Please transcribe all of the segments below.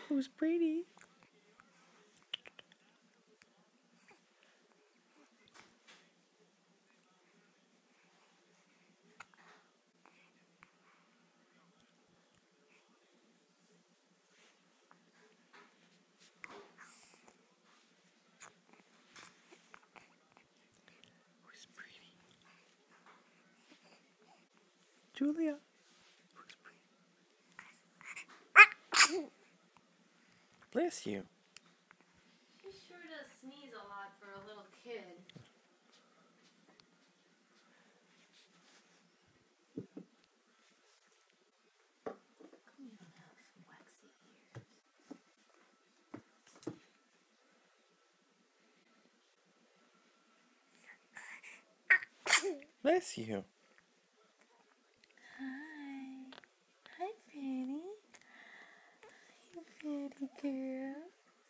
Who's pretty? Who's pretty? Julia. Who's pretty? Bless you. He sure does sneeze a lot for a little kid. You don't have some waxy ears. Bless you. Hi. Hi, Penny. Hi, pretty girl.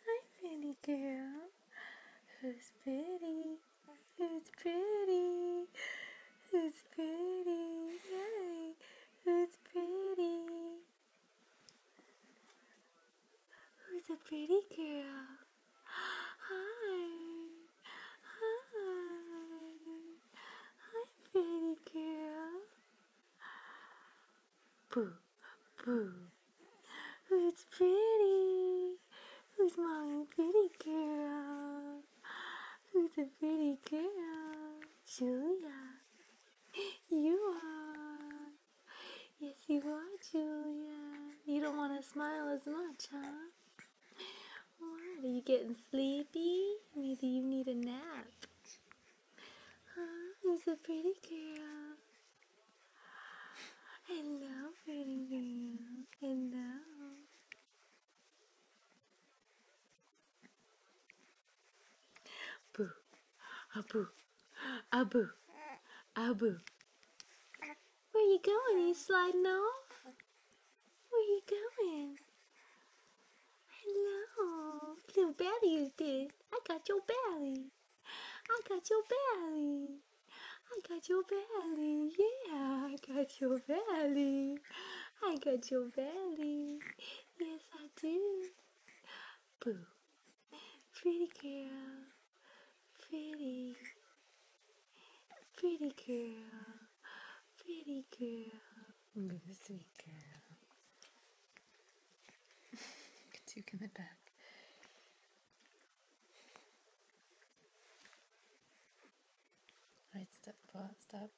Hi, pretty girl. Who's pretty? Who's pretty? Who's pretty? Hey, who's pretty? Who's a pretty girl? Hi. Hi. Hi, pretty girl. Boo. Boo. Who's pretty? Who's mommy pretty girl? Who's a pretty girl? Julia. You are. Yes, you are, Julia. You don't want to smile as much, huh? What? Are you getting sleepy? Maybe you need a nap. Huh? Who's a pretty girl? Hello, pretty girl. Hello. Boo. Boo. Boo. Boo. Where you going? Are you sliding off? Where you going? Hello. Little belly is this. I got your belly. I got your belly. I got your belly. Yeah, I got your belly. I got your belly. Yes, I do. Boo. Pretty girl. Pretty. Pretty girl. Pretty girl. Look at the sweet girl. Duke in the back. Alright, stop.